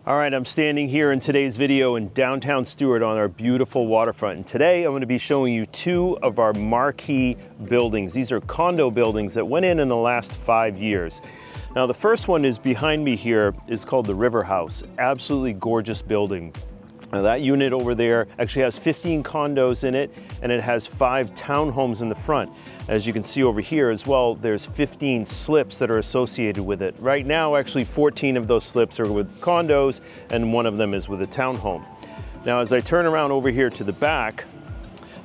All right, I'm standing here in today's video in downtown Stuart on our beautiful waterfront. And today I'm going to be showing you two of our marquee buildings. These are condo buildings that went in the last 5 years. Now the first one is behind me here is called the Riverhouse. Absolutely gorgeous building. Now that unit over there actually has 15 condos in it, and it has 5 townhomes in the front. As you can see over here as well, there's 15 slips that are associated with it. Right now, actually 14 of those slips are with condos, and one of them is with a townhome. Now, as I turn around over here to the back,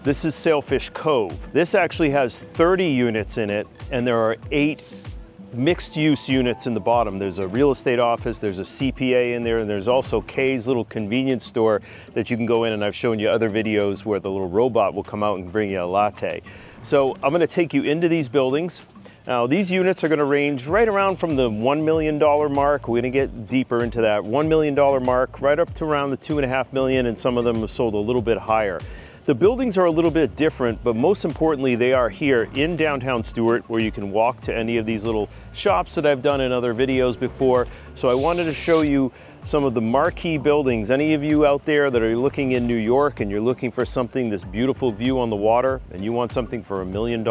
this is Sailfish Cove. This actually has 30 units in it, and there are 8 mixed-use units in the bottom. There's a real estate office, there's a CPA in there, and there's also Kay's little convenience store that you can go in, and I've shown you other videos where the little robot will come out and bring you a latte. So I'm going to take you into these buildings. Now these units are going to range right around from the $1 million mark. We're going to get deeper into that $1 million mark, right up to around the $2.5 million, and some of them have sold a little bit higher. The buildings are a little bit different, but most importantly, they are here in downtown Stuart, where you can walk to any of these little shops that I've done in other videos before. So I wanted to show you some of the marquee buildings. Any of you out there that are looking in New York and you're looking for something, this beautiful view on the water, and you want something for $1 million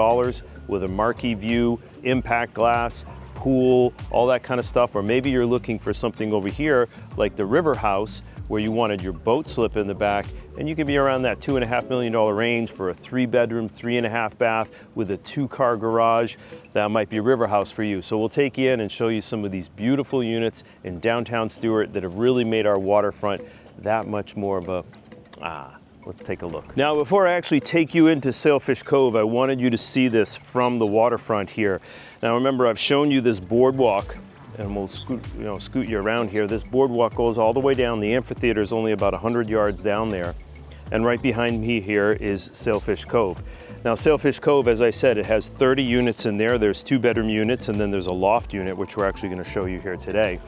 with a marquee view, impact glass, pool, all that kind of stuff, or maybe you're looking for something over here like the Riverhouse, where you wanted your boat slip in the back, and you can be around that $2.5 million range for a 3-bedroom, 3.5 bath with a 2-car garage. That might be a Riverhouse for you. So we'll take you in and show you some of these beautiful units in downtown Stuart that have really made our waterfront that much more of a, let's take a look. Now, before I actually take you into Sailfish Cove, I wanted you to see this from the waterfront here. Now remember, I've shown you this boardwalk, and we'll scoot you around here. This boardwalk goes all the way down. The amphitheater is only about 100 yards down there. And right behind me here is Sailfish Cove. Now Sailfish Cove, as I said, it has 30 units in there. There's 2-bedroom units, and then there's a loft unit, which we're actually going to show you here today.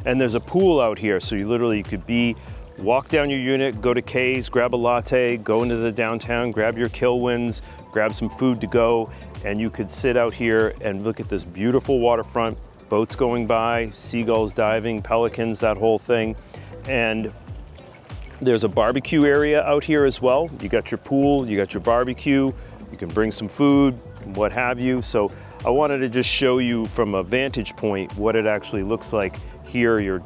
And there's a pool out here, so you could walk down your unit, go to Kay's, grab a latte, go into the downtown, grab your Kilwins, grab some food to go, and you could sit out here and look at this beautiful waterfront. Boats going by, seagulls diving, pelicans, that whole thing. And there's a barbecue area out here as well. You got your pool, you got your barbecue, you can bring some food, what have you. So I wanted to just show you from a vantage point what it actually looks like here. You're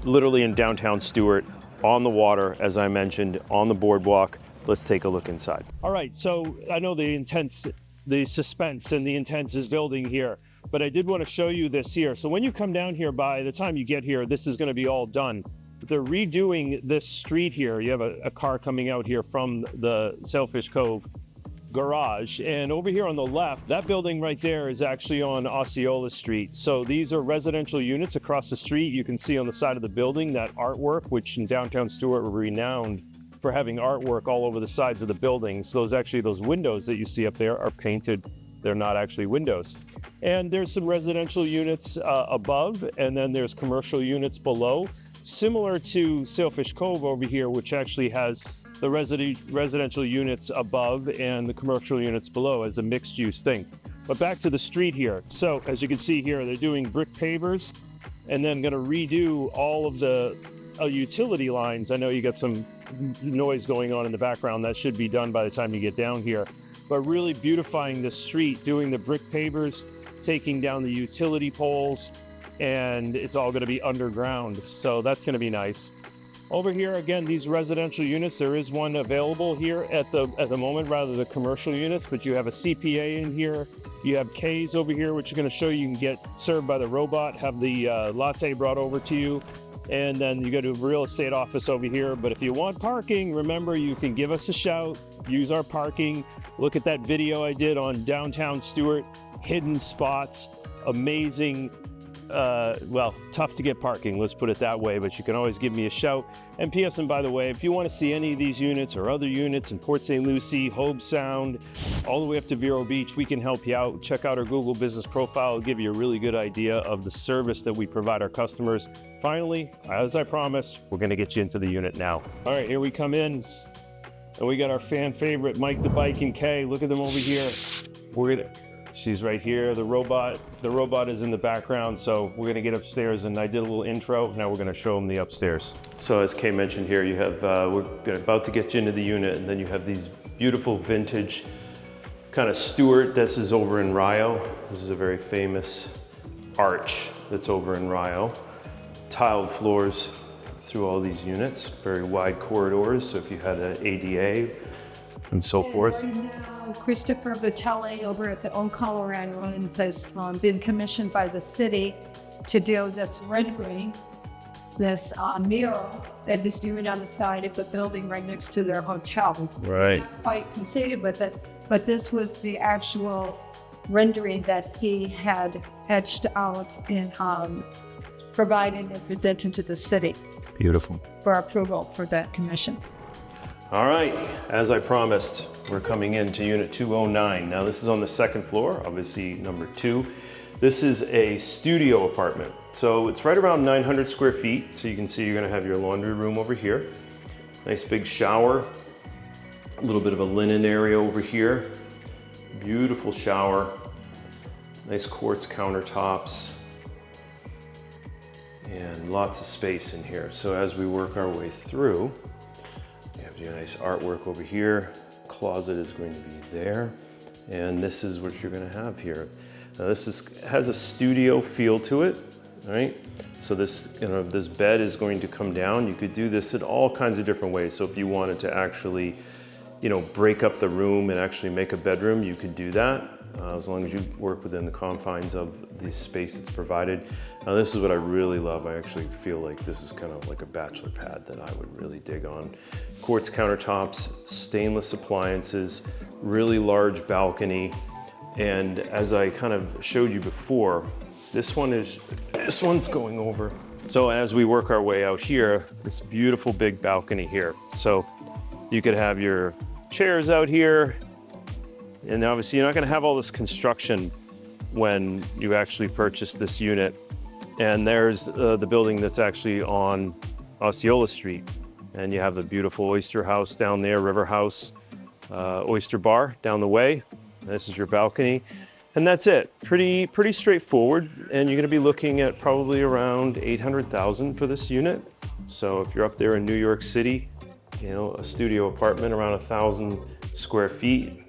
literally in downtown Stuart, on the water, as I mentioned, on the boardwalk. Let's take a look inside. All right, so I know the suspense and the intense is building here, but I did want to show you this here. So when you come down here, by the time you get here, this is going to be all done. But they're redoing this street here. You have a car coming out here from the Sailfish Cove garage. And over here on the left, that building right there is actually on Osceola Street. So these are residential units across the street. You can see on the side of the building that artwork, which in downtown Stuart were renowned for having artwork all over the sides of the buildings. Those windows that you see up there are painted. They're not actually windows. And there's some residential units above, and then there's commercial units below, similar to Sailfish Cove over here, which actually has the residential units above and the commercial units below as a mixed-use thing. But back to the street here. So as you can see here, they're doing brick pavers and then going to redo all of the utility lines. I know you got some noise going on in the background. That should be done by the time you get down here. But really beautifying the street, doing the brick pavers, taking down the utility poles, and it's all going to be underground. So that's going to be nice. Over here, again, these residential units, there is one available here at the moment, rather the commercial units, but you have a CPA in here. You have K's over here, which is going to show you can get served by the robot, have the latte brought over to you. And then you go to a real estate office over here. But if you want parking, remember, you can give us a shout, use our parking. Look at that video I did on downtown Stuart, hidden spots, amazing, well, tough to get parking, let's put it that way, but you can always give me a shout. And P.S. and by the way, if you want to see any of these units or other units in Port St. Lucie, Hobe Sound, all the way up to Vero Beach, we can help you out. Check out our Google business profile. It'll give you a really good idea of the service that we provide our customers. Finally, as I promised, we're going to get you into the unit now. All right, here we come in, and we got our fan favorite Mike the Bike and Kay. Look at them over here. She's right here, the robot. The robot is in the background, so we're gonna get upstairs, and I did a little intro. Now we're gonna show them the upstairs. So as Kay mentioned here, you have, we're about to get you into the unit, and then you have these beautiful vintage kind of Stuart. This is over in Rio. This is a very famous arch that's over in Rio. Tiled floors through all these units, very wide corridors. So if you had an ADA and so forth. Right now, Christopher Vitelli over at the Old Colorado Inn has been commissioned by the city to do this rendering, this mural that is doing on the side of the building right next to their hotel. Right. Not quite completed with it, but this was the actual rendering that he had etched out and provided and presented to the city. Beautiful. For approval for that commission. All right, as I promised, we're coming into unit 209. Now this is on the second floor, obviously number 2. This is a studio apartment. So it's right around 900 square feet. So you can see you're gonna have your laundry room over here. Nice big shower, a little bit of a linen area over here. Beautiful shower, nice quartz countertops, and lots of space in here. So as we work our way through, you have your nice artwork over here. Closet is going to be there. And this is what you're gonna have here. Now has a studio feel to it, right? So this bed is going to come down. You could do this in all kinds of different ways. So if you wanted to actually, break up the room and actually make a bedroom, you could do that. As long as you work within the confines of the space that's provided. Now this is what I really love. I actually feel like this is kind of like a bachelor pad that I would really dig on. Quartz countertops, stainless appliances, really large balcony. And as I kind of showed you before, this one's going over. So as we work our way out here, this beautiful big balcony here. So you could have your chairs out here. And obviously you're not gonna have all this construction when you actually purchase this unit. And there's the building that's actually on Osceola Street. And you have the beautiful oyster house down there, Riverhouse, oyster bar down the way. And this is your balcony. And that's it, pretty straightforward. And you're gonna be looking at probably around 800,000 for this unit. So if you're up there in New York City, a studio apartment around 1,000 square feet,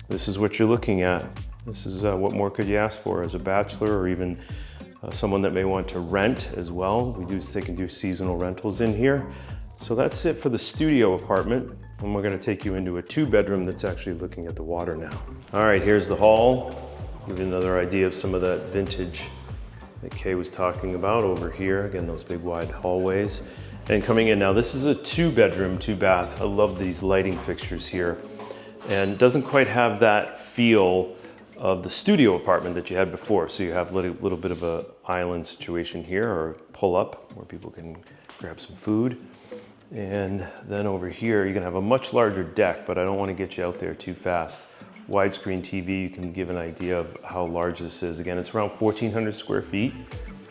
this is what you're looking at. This is what more could you ask for as a bachelor, or even someone that may want to rent as well. They can do seasonal rentals in here. So that's it for the studio apartment. And we're gonna take you into a 2-bedroom that's actually looking at the water now. All right, here's the hall. Give you another idea of some of that vintage that Kay was talking about over here. Again, those big wide hallways. And coming in now, this is a 2-bedroom, 2-bath. I love these lighting fixtures here. And it doesn't quite have that feel of the studio apartment that you had before. So you have a little bit of a island situation here, or pull up where people can grab some food. And then over here, you're gonna have a much larger deck, but I don't wanna get you out there too fast. Widescreen TV, you can give an idea of how large this is. Again, it's around 1,400 square feet,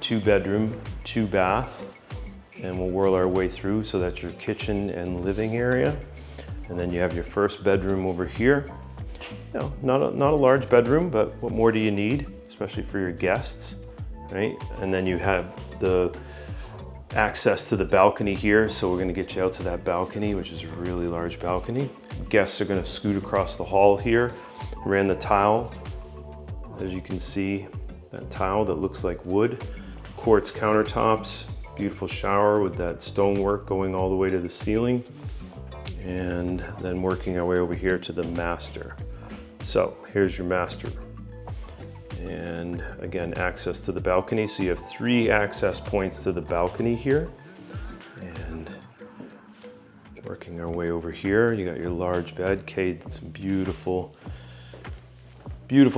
2-bedroom, 2-bath. And we'll whirl our way through. So that's your kitchen and living area. And then you have your first bedroom over here. Not a large bedroom, but what more do you need, especially for your guests, right? And then you have the access to the balcony here. So we're gonna get you out to that balcony, which is a really large balcony. Guests are gonna scoot across the hall here. Ran the tile, as you can see, that tile that looks like wood. Quartz countertops, beautiful shower with that stonework going all the way to the ceiling. And then working our way over here to the master. So here's your master. And again, access to the balcony. So you have 3 access points to the balcony here. And working our way over here, you got your large bed. Kay, some beautiful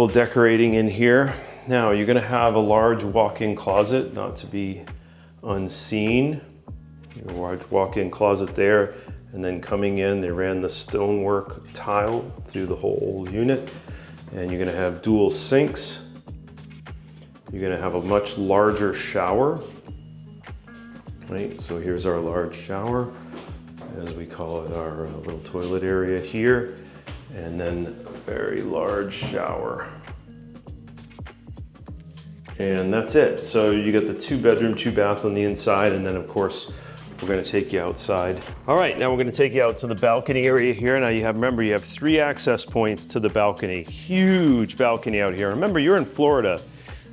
decorating in here. Now you're gonna have a large walk-in closet, not to be unseen. Your large walk-in closet there. And then coming in, they ran the stonework tile through the whole unit. And you're gonna have dual sinks. You're gonna have a much larger shower, right? So here's our large shower, as we call it, our little toilet area here. And then a very large shower. And that's it. So you got the 2-bedroom, 2-bath on the inside, and then of course, we're gonna take you outside. All right, now we're gonna take you out to the balcony area here. Now remember, you have 3 access points to the balcony. Huge balcony out here. Remember, you're in Florida,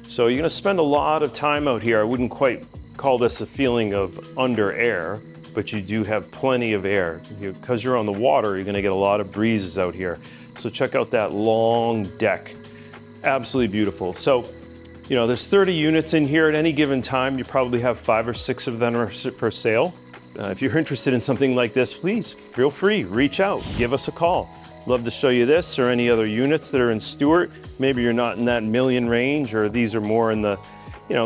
so you're gonna spend a lot of time out here. I wouldn't quite call this a feeling of under air, but you do have plenty of air. Because you're on the water, you're gonna get a lot of breezes out here. So check out that long deck. Absolutely beautiful. So, there's 30 units in here at any given time. You probably have 5 or 6 of them for sale. If you're interested in something like this, please feel free, reach out, give us a call. Love to show you this or any other units that are in Stuart. Maybe you're not in that million range, or these are more in the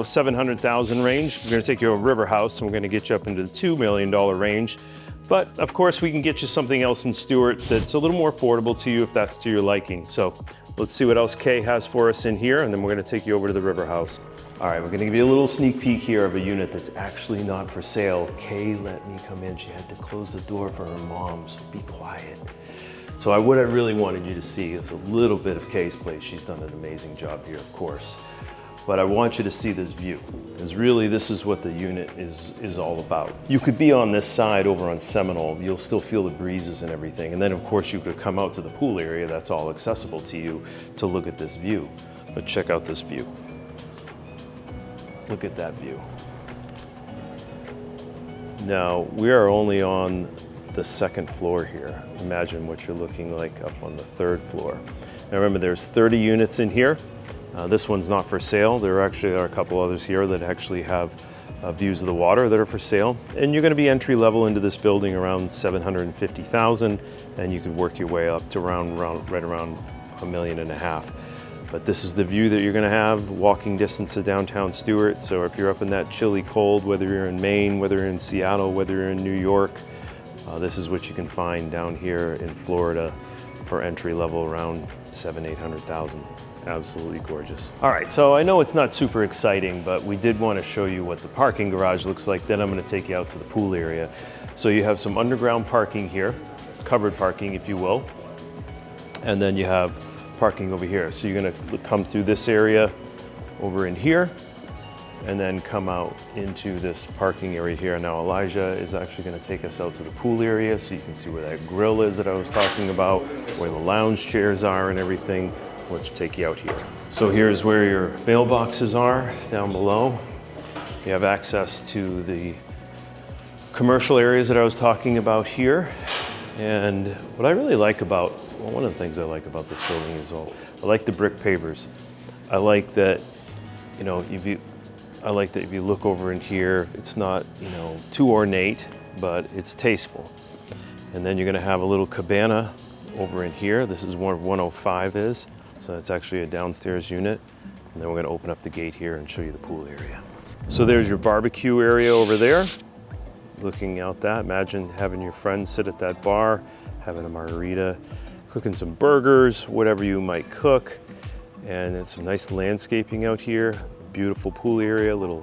700,000 range. We're gonna take you to Riverhouse and we're gonna get you up into the $2 million range. But of course, we can get you something else in Stuart that's a little more affordable to you if that's to your liking. So let's see what else Kay has for us in here, and then we're gonna take you over to the Riverhouse. All right, we're gonna give you a little sneak peek here of a unit that's actually not for sale. Kay let me come in. She had to close the door for her mom, so be quiet. So what I really wanted you to see is a little bit of Kay's place. She's done an amazing job here, of course. But I want you to see this view, because really this is what the unit is all about. You could be on this side over on Seminole, you'll still feel the breezes and everything. And then of course you could come out to the pool area, that's all accessible to you to look at this view. But check out this view. Look at that view. Now, we are only on the 2nd floor here. Imagine what you're looking like up on the 3rd floor. Now remember, there's 30 units in here. This one's not for sale. There actually are a couple others here that actually have views of the water that are for sale. And you're gonna be entry level into this building around 750,000, and you could work your way up to right around $1.5 million. But this is the view that you're gonna have, walking distance to downtown Stuart. So if you're up in that chilly cold, whether you're in Maine, whether you're in Seattle, whether you're in New York, this is what you can find down here in Florida for entry level around 700,000-800,000. Absolutely gorgeous. All right, so I know it's not super exciting, but we did want to show you what the parking garage looks like. Then I'm going to take you out to the pool area. So you have some underground parking here, covered parking, if you will. And then you have parking over here. So you're going to come through this area over in here, and then come out into this parking area here. Now Elijah is actually going to take us out to the pool area so you can see where that grill is that I was talking about, where the lounge chairs are and everything. Let's take you out here. So here's where your mailboxes are, down below. You have access to the commercial areas that I was talking about here. And what I really like about, well, one of the things I like about this building is I like the brick pavers. I like that, if you look over in here, it's not, too ornate, but it's tasteful. And then you're gonna have a little cabana over in here. This is where 105 is. So it's actually a downstairs unit. And then we're gonna open up the gate here and show you the pool area. So there's your barbecue area over there. Looking out that, imagine having your friends sit at that bar, having a margarita, cooking some burgers, whatever you might cook. And it's some nice landscaping out here. Beautiful pool area, little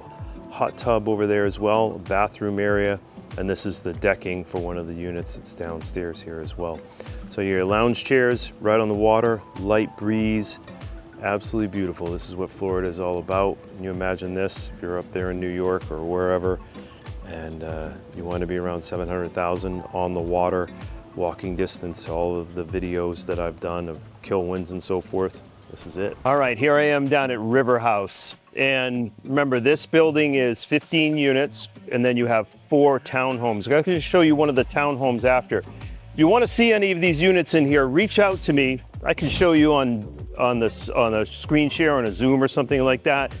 hot tub over there as well, a bathroom area. And this is the decking for one of the units that's downstairs here as well. So your lounge chairs right on the water, light breeze, absolutely beautiful. This is what Florida is all about. Can you imagine this if you're up there in New York or wherever, and you want to be around 700,000 on the water, walking distance, all of the videos that I've done of kill winds and so forth. This is it. All right, here I am down at Riverhouse. And remember, this building is 15 units, and then you have 4 townhomes. I'm going to show you one of the townhomes after. If you want to see any of these units in here, reach out to me. I can show you on a screen share, on a Zoom or something like that,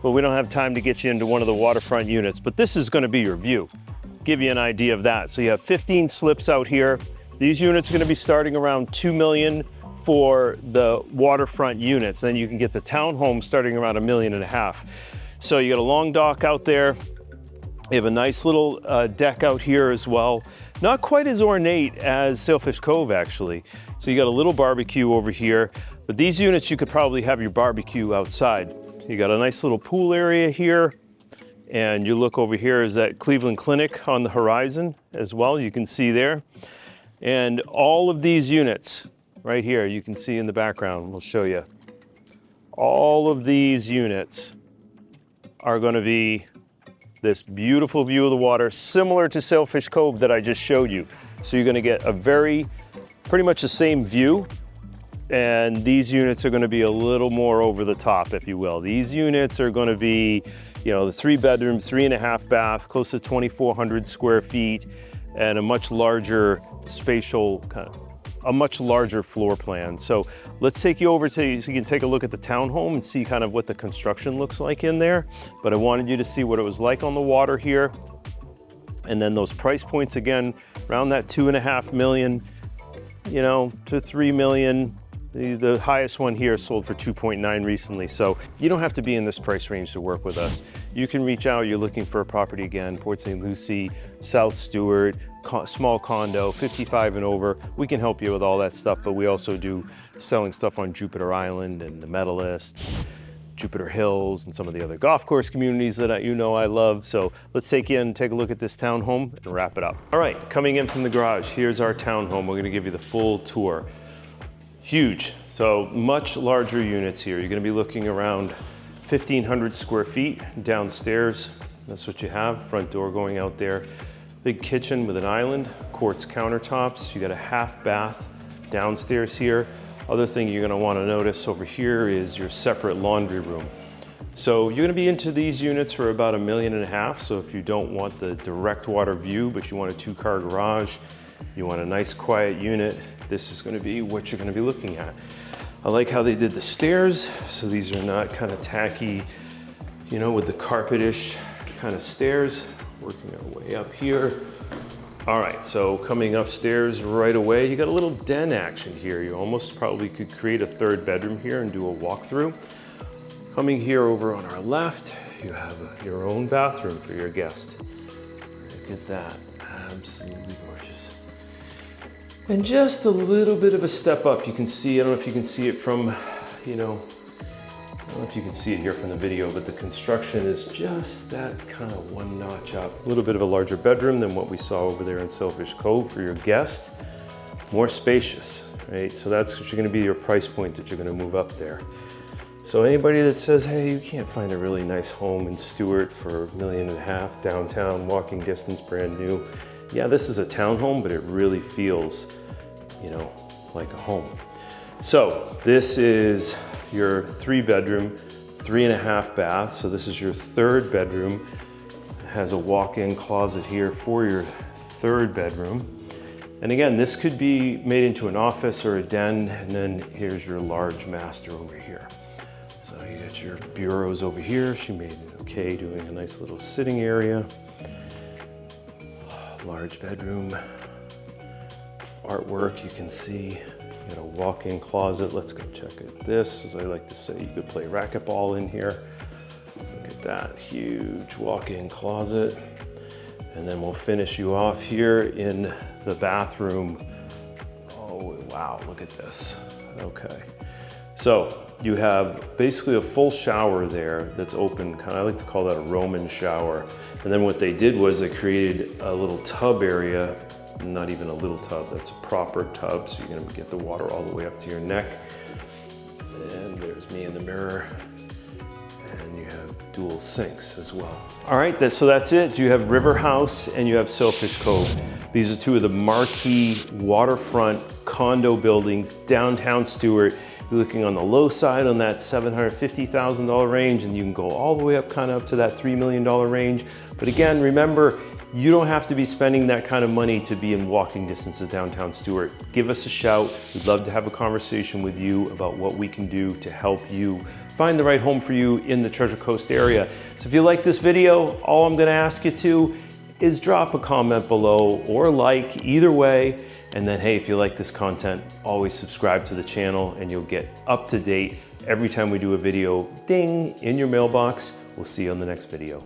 but we don't have time to get you into one of the waterfront units. But this is going to be your view. Give you an idea of that. So you have 15 slips out here. These units are going to be starting around $2 million for the waterfront units. Then you can get the townhome starting around $1.5 million. So you got a long dock out there. You have a nice little deck out here as well. Not quite as ornate as Sailfish Cove, actually. So you got a little barbecue over here, but these units, you could probably have your barbecue outside. You got a nice little pool area here, and you look over here is that Cleveland Clinic on the horizon as well, you can see there. And all of these units right here, you can see in the background, we'll show you. All of these units are going to be this beautiful view of the water, similar to Sailfish Cove that I just showed you. So you're going to get a pretty much the same view, and these units are going to be a little more over the top, if you will. These units are going to be, you know, the 3-bedroom, 3.5 bath, close to 2,400 square feet, and a much larger spatial a much larger floor plan. So let's take you over so you can take a look at the townhome and see kind of what the construction looks like in there. But I wanted you to see what it was like on the water here. And then those price points again, around that 2.5 million, you know, to 3 million. The highest one here sold for 2.9 recently. So you don't have to be in this price range to work with us. You can reach out, you're looking for a property again, Port St. Lucie, South Stuart, small condo, 55 and over. We can help you with all that stuff, but we also do selling stuff on Jupiter Island and the Medalist, Jupiter Hills, and some of the other golf course communities that I love. So let's take you in and take a look at this townhome and wrap it up. All right, coming in from the garage, here's our townhome. We're gonna give you the full tour. Huge, so much larger units here. You're gonna be looking around 1,500 square feet downstairs. That's what you have, front door going out there. Big kitchen with an island, quartz countertops. You got a half bath downstairs here. Other thing you're gonna wanna notice over here is your separate laundry room. So you're gonna be into these units for about $1.5 million. So if you don't want the direct water view, but you want a 2-car garage, you want a nice quiet unit, this is gonna be what you're gonna be looking at. I like how they did the stairs. So these are not kind of tacky, you know, with the carpetish kind of stairs. Working our way up here. All right, so coming upstairs right away, you got a little den action here. You almost probably could create a 3rd bedroom here and do a walkthrough. Coming here over on our left, you have your own bathroom for your guest. Look at that, absolutely gorgeous. And just a little bit of a step up. You can see, I don't know if you can see it from, you know, I don't know if you can see it here from the video, but the construction is just that kind of 1 notch up. A little bit of a larger bedroom than what we saw over there in Sailfish Cove for your guest. More spacious, right? So that's going to be your price point that you're going to move up there. So anybody that says, hey, you can't find a really nice home in Stuart for $1.5 million, downtown, walking distance, brand new. Yeah, this is a townhome, but it really feels, you know, like a home. So this is your 3-bedroom, 3.5 bath. So this is your 3rd bedroom. It has a walk-in closet here for your 3rd bedroom. And again, this could be made into an office or a den, and then here's your large master over here. So you got your bureaus over here. She made it okay doing a nice little sitting area. Large bedroom. Artwork, you can see. You got a walk-in closet. Let's go check at this. As I like to say, you could play racquetball in here. Look at that huge walk-in closet. And then we'll finish you off here in the bathroom. Oh, wow, look at this. Okay. So you have basically a full shower there that's open, kind of, I like to call that a Roman shower. And then what they did was they created a little tub area. Not even a little tub, that's a proper tub. So you're gonna get the water all the way up to your neck. And there's me in the mirror. And you have dual sinks as well. All right, so that's it. You have Riverhouse and you have Sailfish Cove. These are 2 of the marquee waterfront condo buildings, downtown Stuart. You're looking on the low side on that $750,000 range, and you can go all the way up kind of up to that $3 million range. But again, remember, you don't have to be spending that kind of money to be in walking distance of downtown Stuart. Give us a shout. We'd love to have a conversation with you about what we can do to help you find the right home for you in the Treasure Coast area. So if you like this video, all I'm gonna ask you to is drop a comment below or like, either way. And then, hey, if you like this content, always subscribe to the channel and you'll get up to date every time we do a video, ding, in your mailbox. We'll see you on the next video.